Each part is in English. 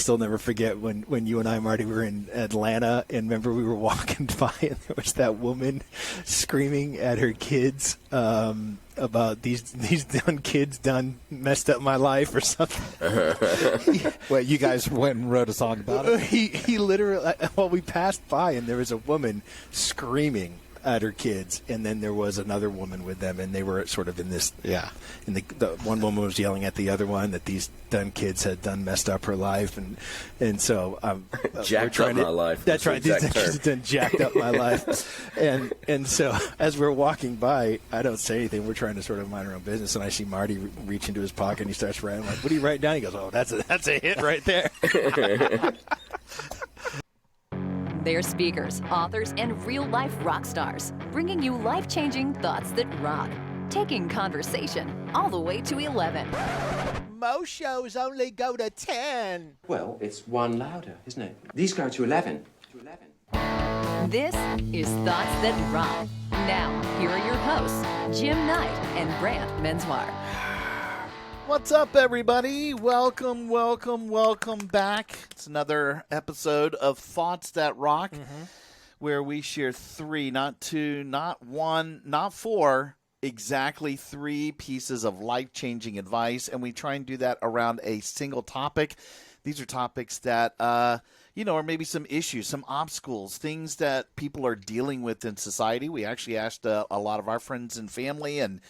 Still never forget when you and I, Marty, were in Atlanta, and remember we were walking by and there was that woman screaming at her kids about these done kids done messed up my life or something. Well, you guys went and wrote a song about it? He literally, well, we passed by and there was a woman screaming at her kids, and then there was another woman with them, and they were sort of in this, and the one woman was yelling at the other one that these done kids had done messed up her life, and so jacked up my life. That's right. These kids had done jacked up my life, and so as we're walking by, I don't say anything. We're trying to sort of mind our own business, and I see Marty reach into his pocket and he starts writing. I'm like, what are you writing down? He goes, oh, that's a hit right there. They're speakers, authors, and real-life rock stars, bringing you life-changing thoughts that rock, taking conversation all the way to 11. Most shows only go to 10. Well, it's one louder, isn't it? These go to 11. This is Thoughts That Rock. Now, here are your hosts, Jim Knight and Brant Menswar. What's up, everybody? Welcome back. It's another episode of Thoughts That Rock, where we share three, not two, not one, not four, exactly three pieces of life-changing advice, and we try and do that around a single topic. These are topics that, are maybe some issues, some obstacles, things that people are dealing with in society. We actually asked a lot of our friends and family, and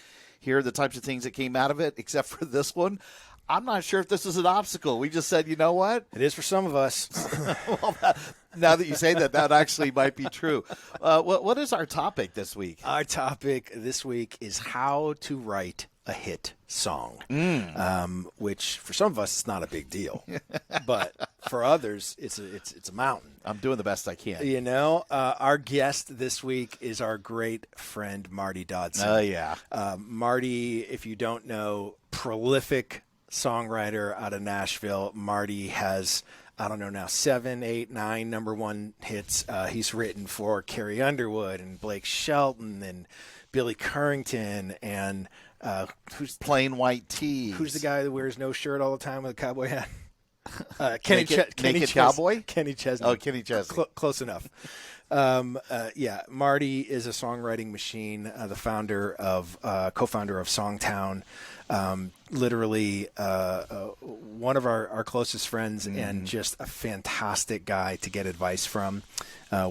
here are the types of things that came out of it, except for this one. I'm not sure if this is an obstacle. We just said, you know what? It is for some of us. Well, now that you say that, that actually might be true. What is our topic this week? Our topic this week is how to write a hit song, which for some of us is not a big deal, but for others it's a mountain. I'm doing the best I can. You know, our guest this week is our great friend Marty Dodson. Oh yeah, Marty, if you don't know, prolific songwriter out of Nashville. Marty has, I don't know now, 7, 8, 9 number one hits. He's written for Carrie Underwood and Blake Shelton and Billy Currington and who's Plain White Tees. Who's the guy that wears no shirt all the time with a cowboy hat? Kenny Cowboy? Kenny Chesney. Oh, Kenny Chesney. Close enough. Marty is a songwriting machine, the co-founder of Songtown. Literally one of our closest friends and just a fantastic guy to get advice from.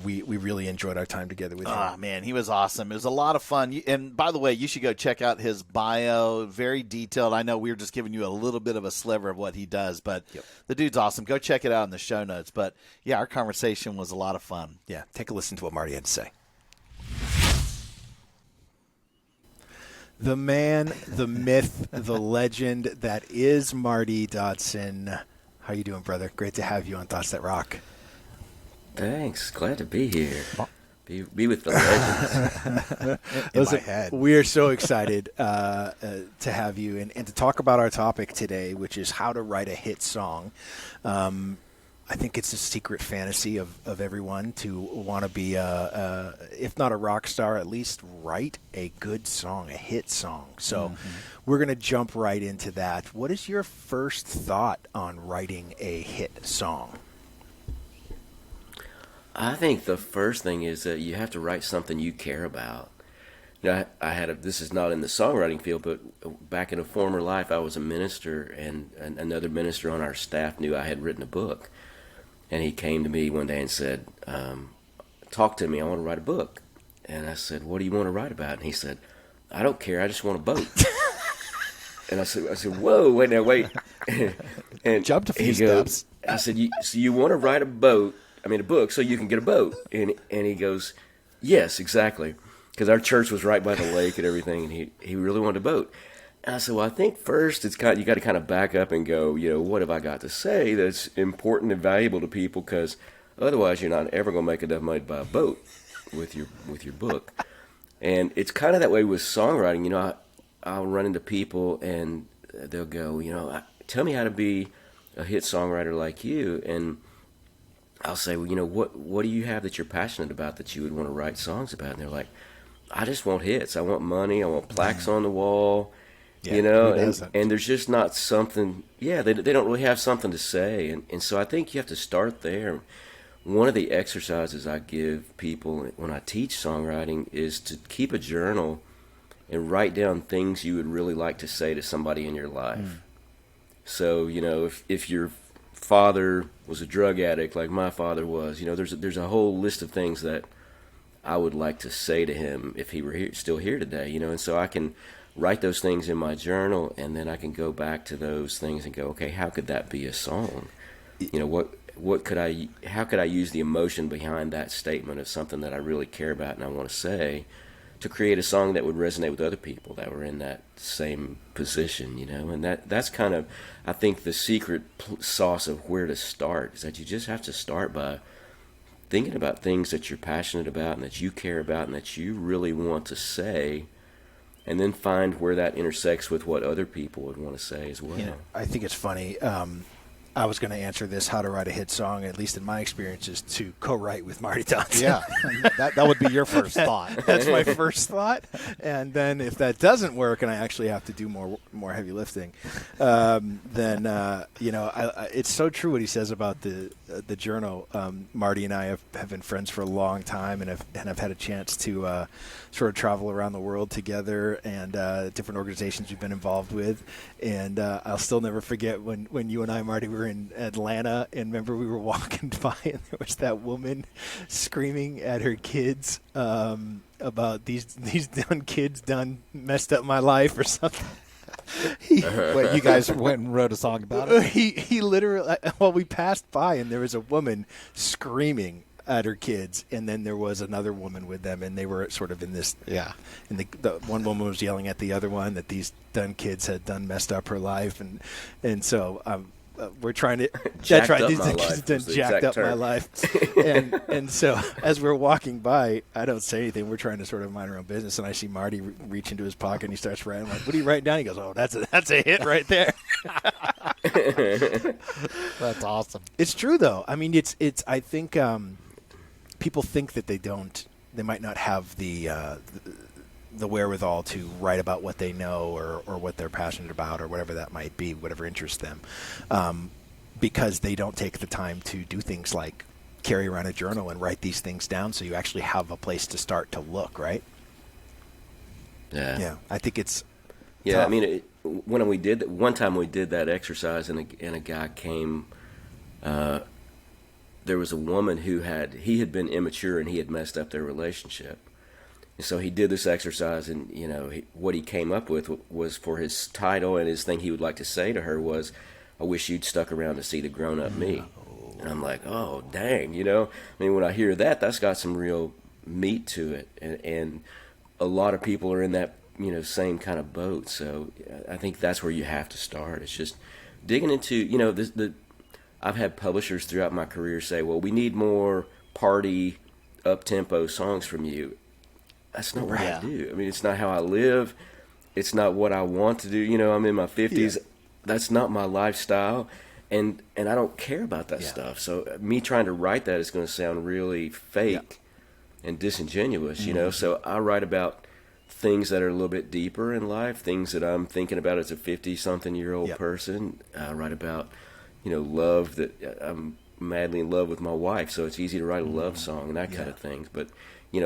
We really enjoyed our time together with him. Oh, man, he was awesome. It was a lot of fun. And by the way, you should go check out his bio. Very detailed. I know we were just giving you a little bit of a sliver of what he does, but the dude's awesome. Go check it out in the show notes. But, yeah, our conversation was a lot of fun. Yeah, take a listen to what Marty had to say. The man, the myth, the legend that is Marty Dodson. How you doing, brother? Great to have you on Thoughts That Rock. Thanks. Glad to be here. Be with the legends. In my head. We are so excited to have you and to talk about our topic today, which is how to write a hit song. I think it's a secret fantasy of everyone to want to be, if not a rock star, at least write a good song, a hit song. So we're going to jump right into that. What is your first thought on writing a hit song? I think the first thing is that you have to write something you care about. You know, this is not in the songwriting field, but back in a former life, I was a minister, and another minister on our staff knew I had written a book. And he came to me one day and said, talk to me, I want to write a book. And I said, what do you want to write about? And he said, I don't care, I just want a boat. And I said, whoa, wait. And jumped a few steps. Goes, I said, so you want to write a book, a book, so you can get a boat? And he goes, yes, exactly. Because our church was right by the lake and everything, and he really wanted a boat. And I said, well, I think first you got to kind of back up and go, what have I got to say that's important and valuable to people? Because otherwise, you're not ever going to make enough money to buy a boat with your book. And it's kind of that way with songwriting. I'll run into people and they'll go, tell me how to be a hit songwriter like you. And I'll say, well, what do you have that you're passionate about that you would want to write songs about? And they're like, I just want hits. I want money. I want plaques on the wall. Yeah, you know, who and, doesn't? and there's just not something, they don't really have something to say. And so I think you have to start there. One of the exercises I give people when I teach songwriting is to keep a journal and write down things you would really like to say to somebody in your life. So, if your father was a drug addict like my father was, there's a whole list of things that I would like to say to him if he were still here today, and so I can write those things in my journal, and then I can go back to those things and go, okay, how could that be a song? How could I use the emotion behind that statement of something that I really care about and I want to say to create a song that would resonate with other people that were in that same position, and that's kind of, I think, the secret sauce of where to start, is that you just have to start by thinking about things that you're passionate about and that you care about and that you really want to say, and then find where that intersects with what other people would want to say as well. I think it's funny. I was going to answer this, how to write a hit song, at least in my experience, is to co-write with Marty Dodson. Yeah, that would be your first thought. That's my first thought. And then if that doesn't work and I actually have to do more heavy lifting, then, it's so true what he says about the journal. Marty and I have been friends for a long time and have had a chance to sort of travel around the world together, and different organizations we've been involved with. And I'll still never forget when you and I, Marty, were in Atlanta, and remember we were walking by and there was that woman screaming at her kids about these dumb kids done messed up my life or something. But you guys went and wrote a song about it? He literally, we passed by and there was a woman screaming at her kids, and then there was another woman with them, and they were sort of in this. Yeah. And the one woman was yelling at the other one that these dumb kids had done messed up her life, and so we're trying to. That's right. These kids done jacked up my life, and so as we're walking by, I don't say anything. We're trying to sort of mind our own business, and I see Marty reach into his pocket and he starts writing. I'm like, what are you writing down? He goes, oh, that's a hit right there. That's awesome. It's true though. I mean, it's. I think people think that they might not have the wherewithal to write about what they know or what they're passionate about or whatever that might be, whatever interests them, because they don't take the time to do things like carry around a journal and write these things down, so you actually have a place to start to look, right? Yeah. I think it's tough. I mean, one time we did that exercise, and a guy came. There was a woman who had been immature and he had messed up their relationship. And so he did this exercise, and what he came up with was, for his title and his thing he would like to say to her was, "I wish you'd stuck around to see the grown-up me." And I'm like, oh, dang, I mean, when I hear that, that's got some real meat to it, and a lot of people are in that same kind of boat. So I think that's where you have to start. It's just digging into I've had publishers throughout my career say, well, we need more party, up-tempo songs from you. That's not what I do. I mean, it's not how I live. It's not what I want to do. I'm in my 50s. Yeah. That's not my lifestyle, and I don't care about that stuff. So me trying to write that is going to sound really fake and disingenuous, So I write about things that are a little bit deeper in life, things that I'm thinking about as a 50-something-year-old person. I write about love, that I'm madly in love with my wife, so it's easy to write a love song and that kind of things. But,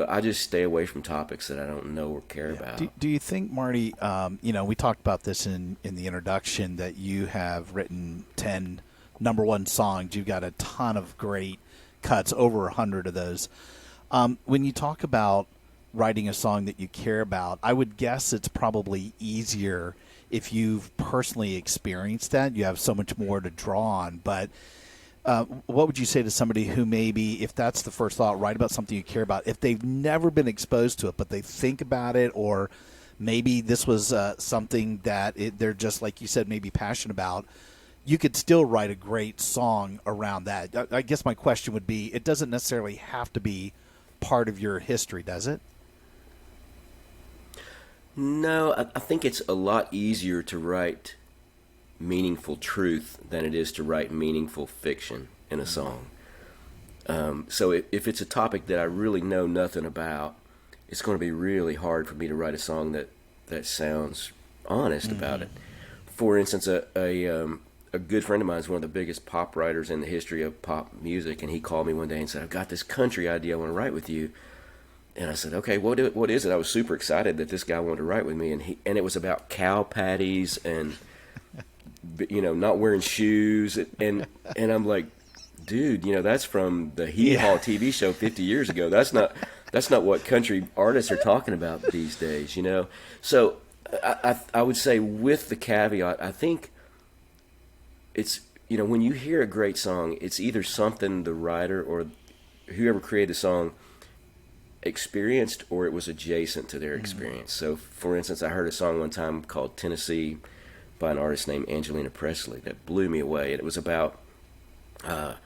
I just stay away from topics that I don't know or care about. Do you think, Marty, we talked about this in the introduction, that you have written 10 number one songs. You've got a ton of great cuts, over 100 of those. When you talk about writing a song that you care about, I would guess it's probably easier if you've personally experienced that. You have so much more to draw on. But what would you say to somebody who maybe, if that's the first thought, write about something you care about, if they've never been exposed to it, but they think about it, or maybe this was something that they're just, like you said, maybe passionate about, you could still write a great song around that. I guess my question would be, it doesn't necessarily have to be part of your history, does it? No, I think it's a lot easier to write meaningful truth than it is to write meaningful fiction in a song. So if it's a topic that I really know nothing about, it's going to be really hard for me to write a song that sounds honest about it. For instance, a good friend of mine is one of the biggest pop writers in the history of pop music, and he called me one day and said, I've got this country idea I want to write with you. And I said, okay, what is it? I was super excited that this guy wanted to write with me, and it was about cow patties and, not wearing shoes, and I'm like, dude, that's from the Hee Haw TV show 50 years ago. That's not what country artists are talking about these days, So I would say, with the caveat, I think it's, when you hear a great song, it's either something the writer or whoever created the song experienced, or it was adjacent to their experience. So, for instance, I heard a song one time called Tennessee by an artist named Angelina Presley that blew me away. And it was about, it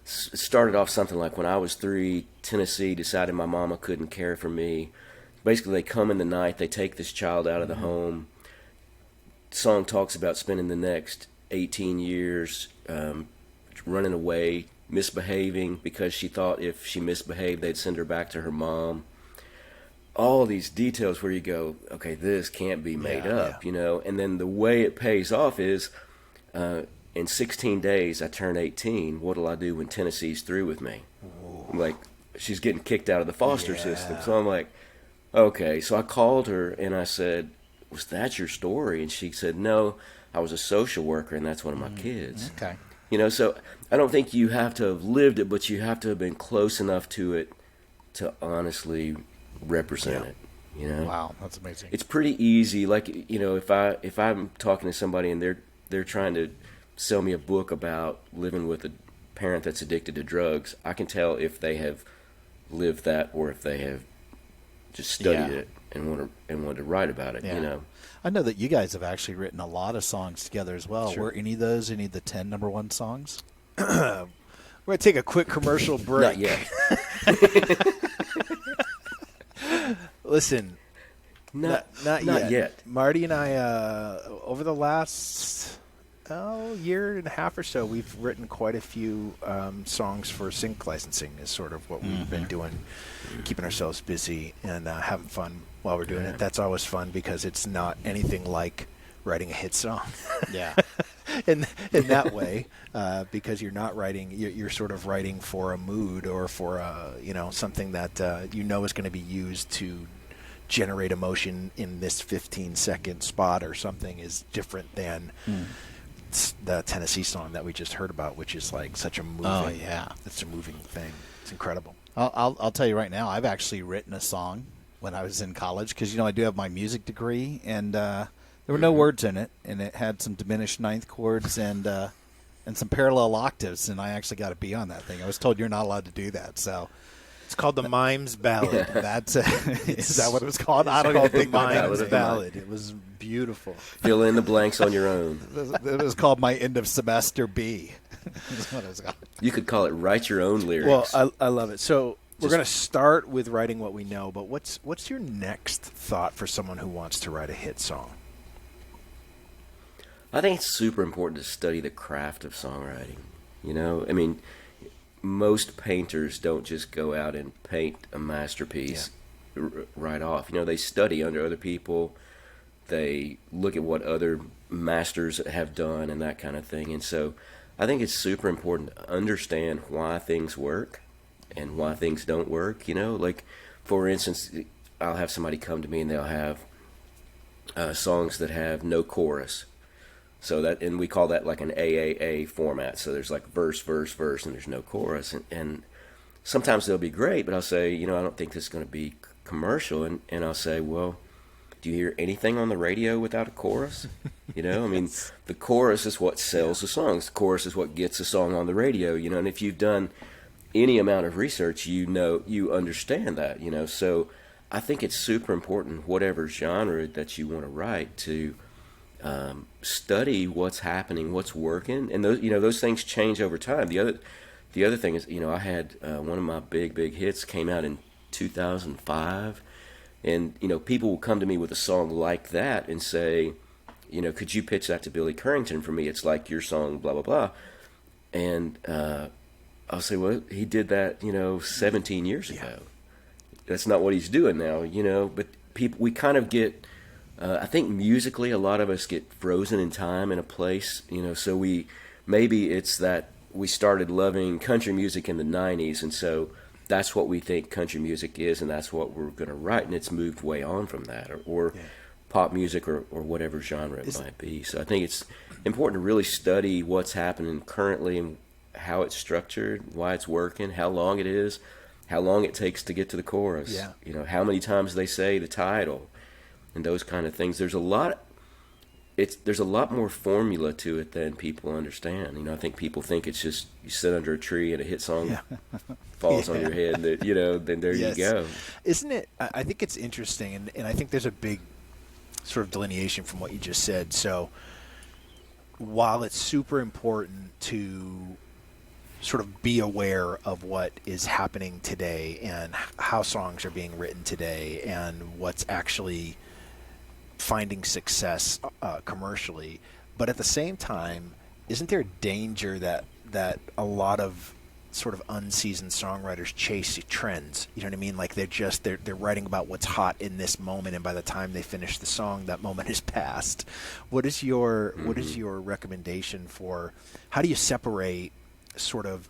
started off something like, when I was 3, Tennessee decided my mama couldn't care for me. Basically, they come in the night, they take this child out of the home. The song talks about spending the next 18 years running away, misbehaving, because she thought if she misbehaved, they'd send her back to her mom. All these details where you go, okay, this can't be made up, And then the way it pays off is, in 16 days, I turn 18. What'll I do when Tennessee's through with me? Like, she's getting kicked out of the foster system. So I'm like, okay. So I called her and I said, was that your story? And she said, no, I was a social worker, and that's one of my kids. Okay. So I don't think you have to have lived it, but you have to have been close enough to it to honestly represent it. Wow, that's amazing. It's pretty easy. Like, if I'm talking to somebody and they're trying to sell me a book about living with a parent that's addicted to drugs, I can tell if they have lived that or if they have just studied it and wanted to write about it. I know that you guys have actually written a lot of songs together as well. Sure. Were any of the 10 number one songs? We're going to take a quick commercial break. Not yet. Listen, not yet. Marty and I, over the last year and a half or so, we've written quite a few songs for sync licensing. Is sort of what we've been doing, keeping ourselves busy and having fun while we're doing it. That's always fun because it's not anything like writing a hit song. Yeah. in that way, because you're not writing, you're sort of writing for a mood or for something that is going to be used to generate emotion in this 15-second spot or something is different than the Tennessee song that we just heard about, which is like such a moving. It's a moving thing. It's incredible. I'll tell you right now, I've actually written a song when I was in college because I do have my music degree, and there were no words in it, and it had some diminished ninth chords and some parallel octaves, and I actually got a B on that thing. I was told you're not allowed to do that, so it's called the Mimes Ballad. That's is that what it was called? I don't It's even called the think Mimes Ballad. Ballad. It was beautiful. Fill in the blanks on your own. It was called my end of semester B. That's what it was called. You could call it Write Your Own Lyrics. Well, I love it. So we're going to start with writing what we know, but what's your next thought for someone who wants to write a hit song? I think it's super important to study the craft of songwriting. I mean, most painters don't just go out and paint a masterpiece right off. They study under other people. They look at what other masters have done and that kind of thing. And so I think it's super important to understand why things work and why things don't work. Like, for instance, I'll have somebody come to me and they'll have songs that have no chorus. So and we call that like an AAA format. So there's like verse, verse, verse, and there's no chorus. And sometimes they'll be great, but I'll say, I don't think this is going to be commercial. And I'll say, well, do you hear anything on the radio without a chorus? I mean, the chorus is what sells the songs. The chorus is what gets a song on the radio, and if you've done any amount of research, you understand that, So I think it's super important, whatever genre that you want to write, to study what's happening, what's working, and those things change over time. The other thing is, I had one of my big hits came out in 2005, and people will come to me with a song like that and say, could you pitch that to Billy Currington for me? It's like your song, blah blah blah, and I'll say, well, he did that 17 years ago. That's not what he's doing now, But we kind of get I think musically, a lot of us get frozen in time in a place, so maybe it's that we started loving country music in the 90s, and so that's what we think country music is, and that's what we're going to write, and it's moved way on from that, or pop music or whatever genre it might be. So I think it's important to really study what's happening currently and how it's structured, why it's working, how long it is, how long it takes to get to the chorus, how many times they say the title, and those kind of things. There's a lot more formula to it than people understand. I think people think it's just you sit under a tree and a hit song falls on your head, then there you go. Isn't it? I think it's interesting, and I think there's a big sort of delineation from what you just said. So while it's super important to sort of be aware of what is happening today and how songs are being written today and what's actually finding success commercially, but at the same time, isn't there a danger that a lot of sort of unseasoned songwriters chase trends? You know what I mean? Like they're writing about what's hot in this moment, and by the time they finish the song, that moment is past. What is your recommendation for how do you separate sort of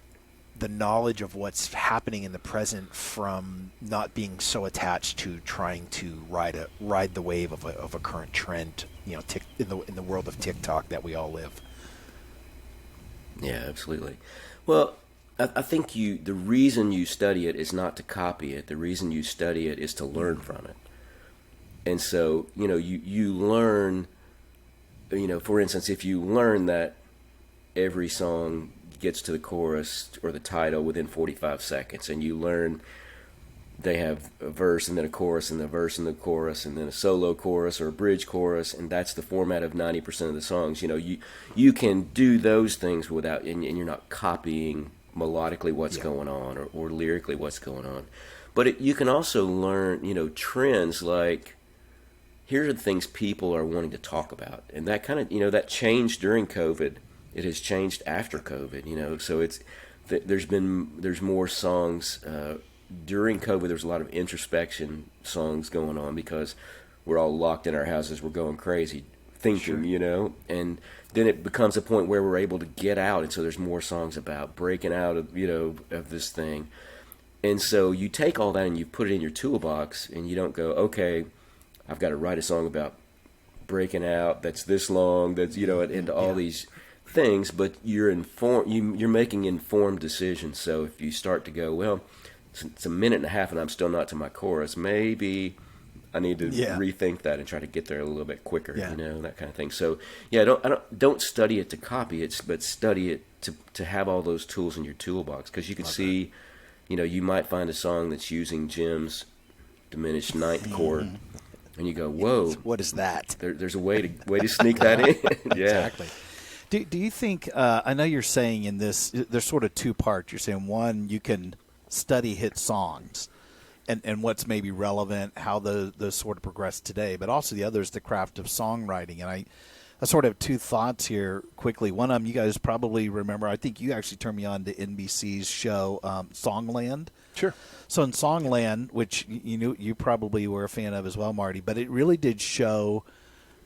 the knowledge of what's happening in the present from not being so attached to trying to ride the wave of a current trend, in the world of TikTok that we all live? Yeah, absolutely. Well, I think the reason you study it is not to copy it. The reason you study it is to learn from it. And so, you learn, for instance, if you learn that every song gets to the chorus or the title within 45 seconds, and you learn they have a verse and then a chorus and a verse and the chorus and then a solo chorus or a bridge chorus, and that's the format of 90% of the songs. You can do those things without, and you're not copying melodically what's going on or lyrically what's going on. But you can also learn, trends like, here are the things people are wanting to talk about, and that kind of, that changed during COVID. It has changed after COVID, so there's more songs. During COVID, there's a lot of introspection songs going on because we're all locked in our houses. We're going crazy thinking, and then it becomes a point where we're able to get out. And so there's more songs about breaking out of, of this thing. And so you take all that and you put it in your toolbox, and you don't go, okay, I've got to write a song about breaking out that's this long, that's, into all these things, but you're making informed decisions. So if you start to go, well, it's a minute and a half and I'm still not to my chorus, maybe I need to rethink that and try to get there a little bit quicker, that kind of thing. So don't study it to copy it, but study it to have all those tools in your toolbox, because you can see, you might find a song that's using Jim's diminished ninth chord, and you go, whoa, what is that? There's a way to sneak that in. Exactly. Do you think, I know you're saying in this, there's sort of two parts. You're saying, one, you can study hit songs and what's maybe relevant, how those sort of progress today, but also the other is the craft of songwriting. And I sort of have two thoughts here quickly. One of them, you guys probably remember, I think you actually turned me on to NBC's show, Songland. Sure. So in Songland, which you probably were a fan of as well, Marty, but it really did show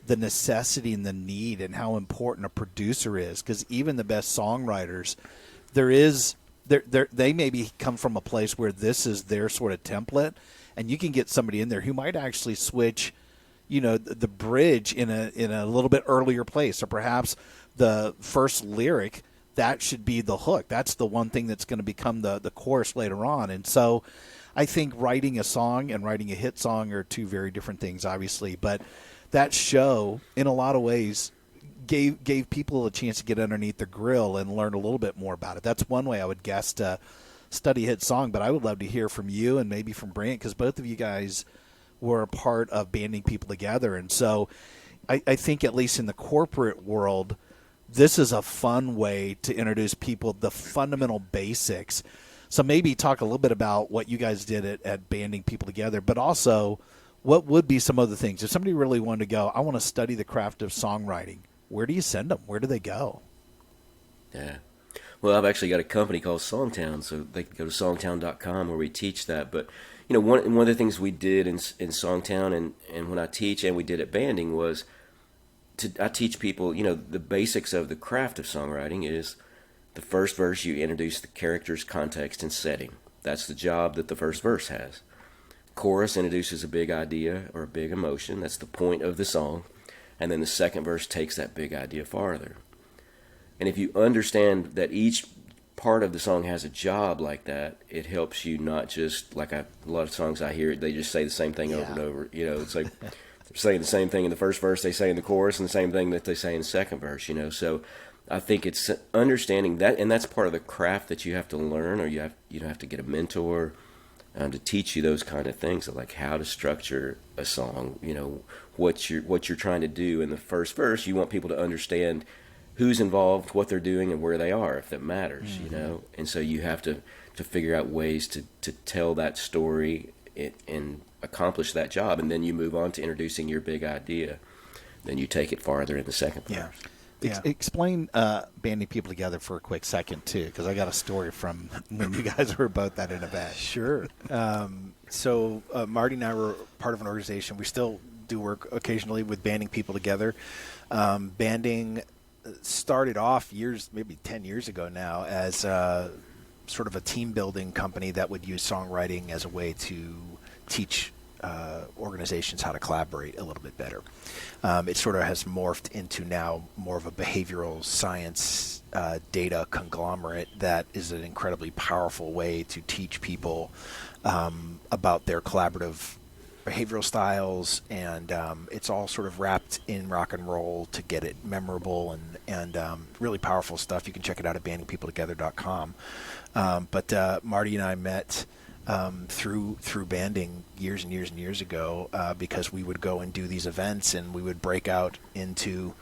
the necessity and the need and how important a producer is, because even the best songwriters, they maybe come from a place where this is their sort of template, and you can get somebody in there who might actually switch, the bridge in a little bit earlier place, or perhaps the first lyric that should be the hook. That's the one thing that's going to become the chorus later on. And so I think writing a song and writing a hit song are two very different things, obviously, but that show, in a lot of ways, gave people a chance to get underneath the grill and learn a little bit more about it. That's one way I would guess to study a hit song, but I would love to hear from you and maybe from Brant, because both of you guys were a part of banding people together. And so I think, at least in the corporate world, this is a fun way to introduce people the fundamental basics. So maybe talk a little bit about what you guys did at banding people together, but also what would be some other things? If somebody really wanted to go, I want to study the craft of songwriting, where do you send them? Where do they go? Yeah. Well, I've actually got a company called Songtown, so they can go to songtown.com where we teach that. But, one of the things we did in Songtown and when I teach and we did at banding was I teach people, the basics of the craft of songwriting is the first verse you introduce the character's context and setting. That's the job that the first verse has. Chorus introduces a big idea or a big emotion. That's the point of the song. And then the second verse takes that big idea farther. And if you understand that each part of the song has a job like that, it helps you not just, like a lot of songs I hear, they just say the same thing over and over. It's like they're saying the same thing in the first verse they say in the chorus and the same thing that they say in the second verse, So I think it's understanding that, and that's part of the craft that you have to learn, or you have to get a mentor to teach you those kind of things, like how to structure a song, what you're trying to do in the first verse. You want people to understand who's involved, what they're doing, and where they are, if that matters, And so you have to figure out ways to tell that story and accomplish that job, and then you move on to introducing your big idea. Then you take it farther in the second verse. Yeah. Explain banding people together for a quick second, too, because I got a story from when you guys were both at an event. Sure. So Marty and I were part of an organization. We still do work occasionally with banding people together. Banding started off maybe 10 years ago now, as sort of a team-building company that would use songwriting as a way to teach organizations how to collaborate a little bit better. It sort of has morphed into now more of a behavioral science data conglomerate that is an incredibly powerful way to teach people about their collaborative behavioral styles, and it's all sort of wrapped in rock and roll to get it memorable and really powerful stuff. You can check it out at bandingpeopletogether.com. But Marty and I met through banding years and years and years ago, because we would go and do these events, and we would break out into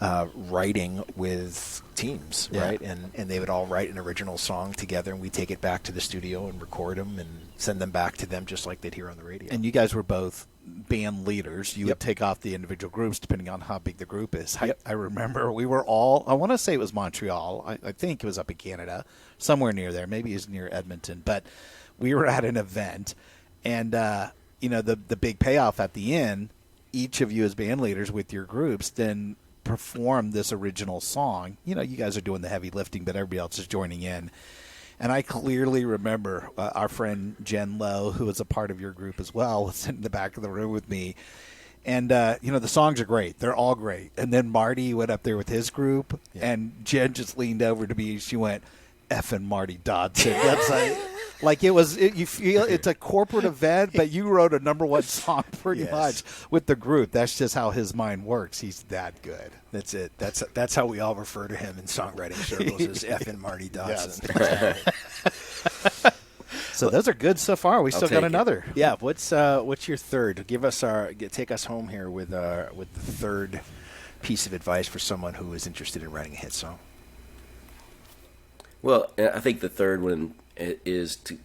writing with teams, right? And they would all write an original song together, and we take it back to the studio and record them and send them back to them just like they'd hear on the radio. And you guys were both band leaders. You would take off the individual groups depending on how big the group is. I remember we were all, I want to say it was Montreal. I think it was up in Canada, somewhere near there. Maybe it was near Edmonton. But we were at an event, and the big payoff at the end, each of you as band leaders with your groups then perform this original song. You guys are doing the heavy lifting, but everybody else is joining in. And I clearly remember our friend Jen Lowe, who was a part of your group as well, was in the back of the room with me. And, the songs are great. They're all great. And then Marty went up there with his group, and Jen just leaned over to me. She went, "Effing Marty Dodson." That's you feel it's a corporate event, but you wrote a number one song pretty much with the group. That's just how his mind works. He's that good. That's it. That's how we all refer to him in songwriting circles, as Effing Marty Dodson. So those are good so far. We still got another. Yeah. What's your third? Take us home here with the third piece of advice for someone who is interested in writing a hit song. Well, I think the third one is to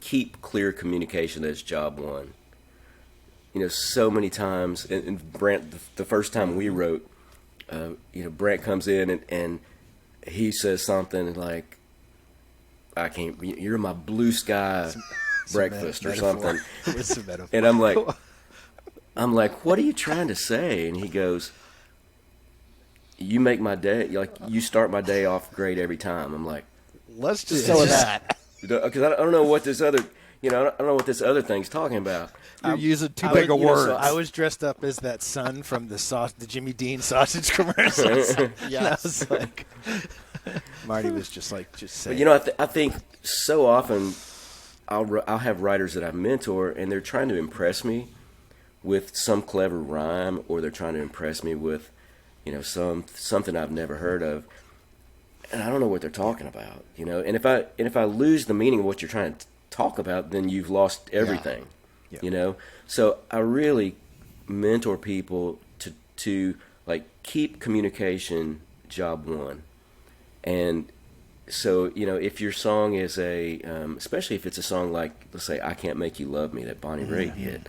keep clear communication as job one. So many times, and Brent, the first time we wrote, Brent comes in and he says something like, "You're my blue sky breakfast," or something. It's a metaphor. And I'm like, "What are you trying to say?" And he goes, "You make my day, you start my day off great every time." I'm like, let's just go with that. Because I don't know what this other, I don't know what this other thing's talking about. You're using too big a word. I was dressed up as that son from the Jimmy Dean sausage commercials. I was like, Marty was just saying. But, I think so often I'll have writers that I mentor, and they're trying to impress me with some clever rhyme, or they're trying to impress me with, something I've never heard of. And I don't know what they're talking about, And if I lose the meaning of what you're trying to talk about, then you've lost everything, So I really mentor people to keep communication job one. And so if your song is especially if it's a song like, let's say, "I Can't Make You Love Me," that Bonnie Raitt did,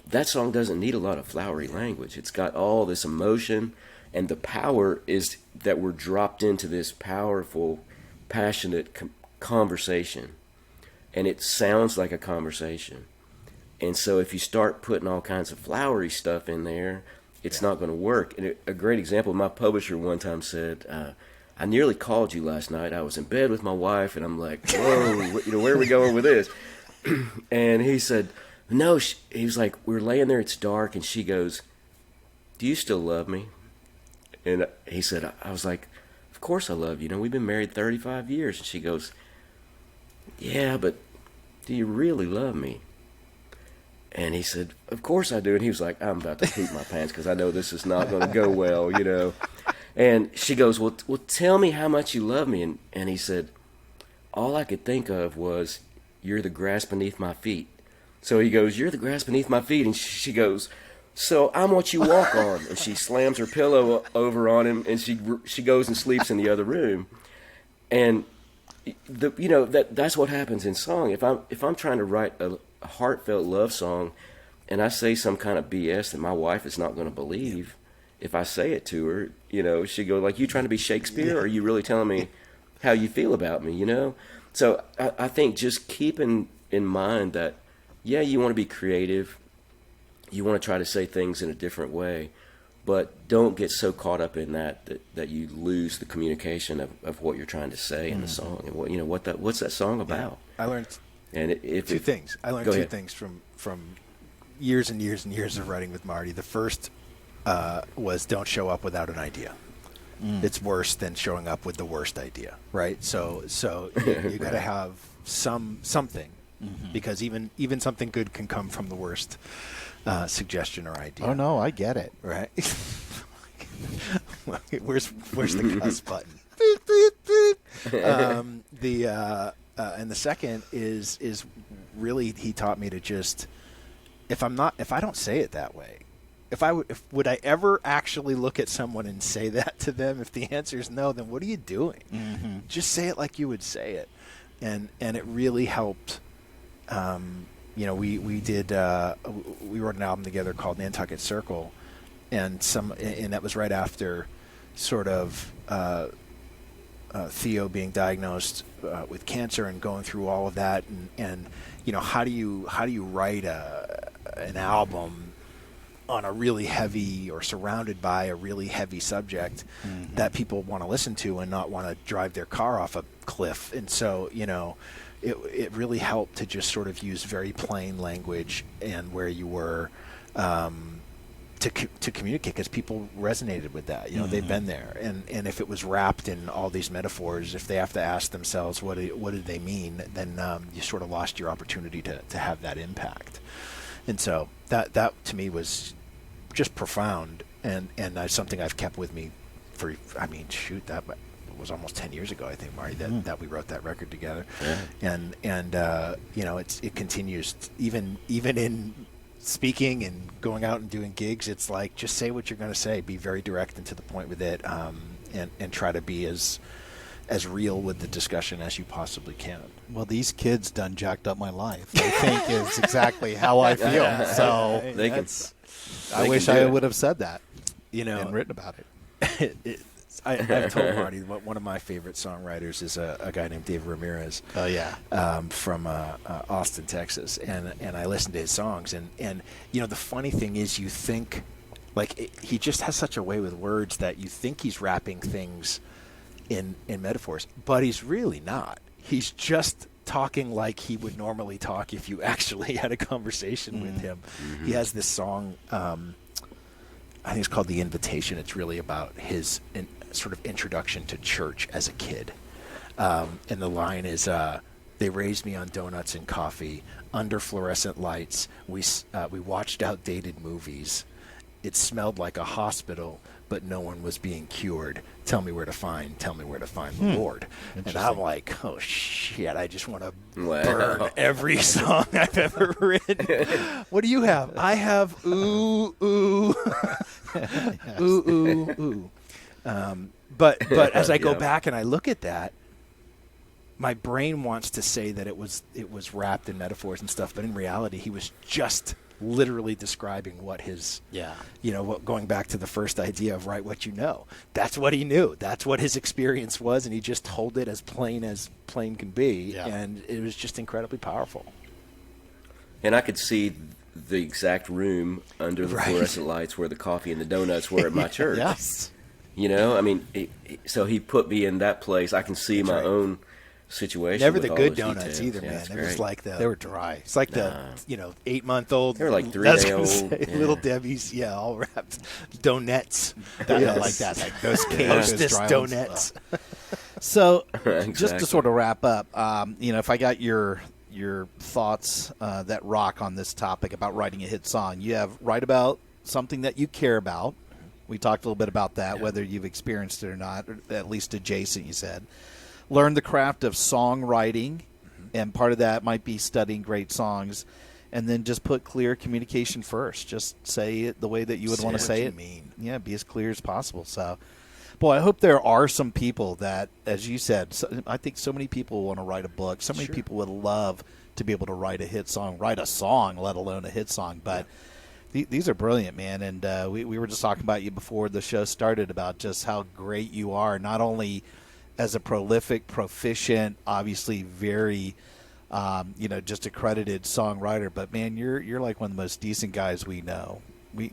that song doesn't need a lot of flowery language. It's got all this emotion. And the power is that we're dropped into this powerful, passionate conversation. and it sounds like a conversation. And so if you start putting all kinds of flowery stuff in there, it's not going to work. And a great example, my publisher one time said, I nearly called you last night. I was in bed with my wife, and I'm like, whoa, where are we going with this? And he said, no, he was like, we're laying there, it's dark, and she goes, do you still love me? And he said, I was like, of course I love you. We've been married 35 years. And she goes, yeah, but do you really love me? And he said, of course I do. And he was like, I'm about to poop my pants because I know this is not going to go well, And she goes, well, tell me how much you love me. And he said, all I could think of was, you're the grass beneath my feet. So he goes, you're the grass beneath my feet. And she goes, so I'm what you walk on. And she slams her pillow over on him, and she goes and sleeps in the other room. And that's what happens in song. If I'm trying to write a heartfelt love song, and I say some kind of BS that my wife is not going to believe, if I say it to her, she goes like, you trying to be Shakespeare, or are you really telling me how you feel about me, So I think just keeping in mind that, yeah, you want to be creative, you want to try to say things in a different way, but don't get so caught up in that you lose the communication of what you're trying to say in the song, and what's that song about. I learned two things. I learned two things from years and years and years of writing with Marty. The first was don't show up without an idea. It's worse than showing up with the worst idea, right? So you got to have something, because even something good can come from the worst suggestion or idea. Oh no, I get it. Right? Where's the cuss button? Beep, beep, beep. And the second is really, he taught me to just, if I don't say it that way, would I ever actually look at someone and say that to them? If the answer is no, then what are you doing? Just say it like you would say it. And it really helped. We wrote an album together called Nantucket Circle, and that was right after sort of Theo being diagnosed with cancer and going through all of that, and how do you write an album on a really heavy, or surrounded by a really heavy subject that people want to listen to and not want to drive their car off a cliff. And so it really helped to just sort of use very plain language and where you were to communicate, because people resonated with that. They've been there, and if it was wrapped in all these metaphors, if they have to ask themselves what did they mean, then you sort of lost your opportunity to have that impact. And so that to me was just profound, and that's something I've kept with me for, that was almost 10 years ago, I think, Marty, that we wrote that record together. Yeah. And it continues even in speaking and going out and doing gigs. It's like, just say what you're going to say, be very direct and to the point with it, and try to be as real with the discussion as you possibly can. Well, these kids done jacked up my life, I think, is exactly how I feel. So I wish I would have said that, and written about it. I've told Marty one of my favorite songwriters is a guy named Dave Ramirez. Oh yeah, from Austin, Texas, and I listen to his songs, and the funny thing is, you think he just has such a way with words that you think he's wrapping things in metaphors, but he's really not. He's just talking like he would normally talk if you actually had a conversation with him. He has this song, I think it's called The Invitation. It's really about his sort of introduction to church as a kid. And the line is, they raised me on donuts and coffee, under fluorescent lights. We watched outdated movies. It smelled like a hospital, but no one was being cured. Tell me where to find the Lord. And I'm like, oh shit, I just want to burn every song I've ever written. What do you have? I have ooh, ooh. Yes. Ooh, ooh, ooh. But as I go back and I look at that, my brain wants to say that it was wrapped in metaphors and stuff, but in reality he was just literally describing what his, going back to the first idea of write what you know. That's what he knew. That's what his experience was, and he just told it as plain can be, and it was just incredibly powerful. And I could see the exact room under the fluorescent lights where the coffee and the donuts were at my church. Yes. I mean, so he put me in that place. I can see my own situation. Never with the all good those donuts details. either, man. It's It great. was like They were dry. It's like the 8-month-old. They were like 3-day-old. Little Debbie's, all wrapped donuts. Like that, like those Hostess dry donuts. So, Exactly. just to sort of wrap up, if I got your thoughts that rock on this topic about writing a hit song, you have write about something that you care about. We talked a little bit about that, whether you've experienced it or not, or at least adjacent, you said. Learn the craft of songwriting, and part of that might be studying great songs, and then just put clear communication first. Just say it the way that you would want to say it. Yeah, be as clear as possible. So, boy, I hope there are some people that, as you said, I think so many people want to write a book. So many people would love to be able to write a hit song, write a song, let alone a hit song. But these are brilliant, man. And we were just talking about you before the show started about just how great you are, not only as a prolific, proficient, obviously very, just accredited songwriter, but man, you're like one of the most decent guys we know. We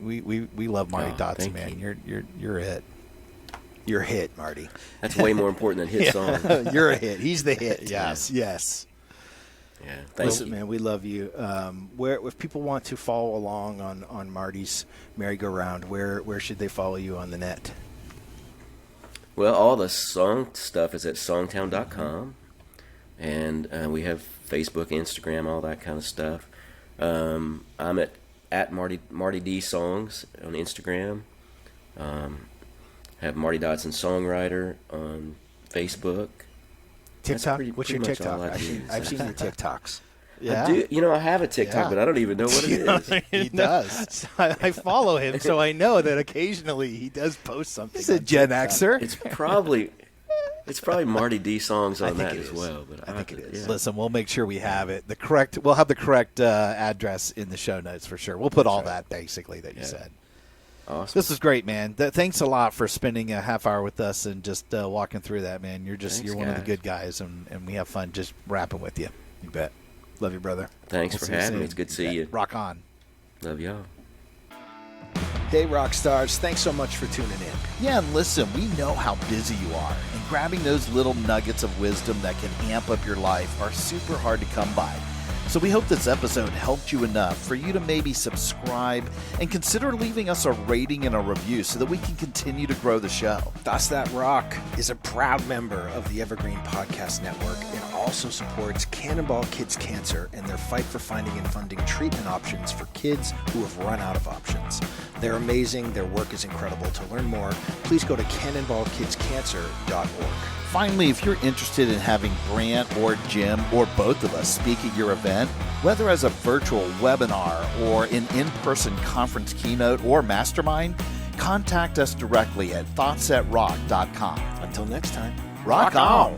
love Marty Dodson, man. You're a hit. You're a hit, Marty. That's way more important than hit song. You're a hit. He's the hit. Yes. Yes. Yeah, Listen, you. man, we love you. If people want to follow along on Marty's merry-go-round, where should they follow you on the net? Well, all the song stuff is at songtown.com, and we have Facebook, Instagram, all that kind of stuff. I'm at Marty D Songs on Instagram. Have Marty Dodson Songwriter on Facebook. TikTok? Pretty What's your much TikTok? all I do. I've seen your TikToks. Yeah. I do. I have a TikTok, but I don't even know what it is. He does. I follow him, so I know that occasionally he does post something. He's a Gen Xer. It's probably Marty D Songs on that it as is. well. But I think it is. Yeah. Listen, we'll make sure we have it. We'll have the correct address in the show notes for sure. We'll put all that basically that you said. Awesome. This is great, man. Thanks a lot for spending a half hour with us and just walking through that, man. You're one of the guys. good guys, and we have fun just rapping with you. You bet. Love you, brother. Thanks We'll for see you having soon. me. It's good to see you. Rock on. Love y'all. Hey, rock stars. Thanks so much for tuning in. Yeah, and listen, we know how busy you are, and grabbing those little nuggets of wisdom that can amp up your life are super hard to come by. So we hope this episode helped you enough for you to maybe subscribe and consider leaving us a rating and a review so that we can continue to grow the show. Thus That Rock is a proud member of the Evergreen Podcast Network and also supports Cannonball Kids Cancer and their fight for finding and funding treatment options for kids who have run out of options. They're amazing. Their work is incredible. To learn more, please go to cannonballkidscancer.org. Finally, if you're interested in having Brant or Jim or both of us speak at your event, whether as a virtual webinar or an in-person conference keynote or mastermind, contact us directly at thoughtsatrock.com. Until next time, Rock on!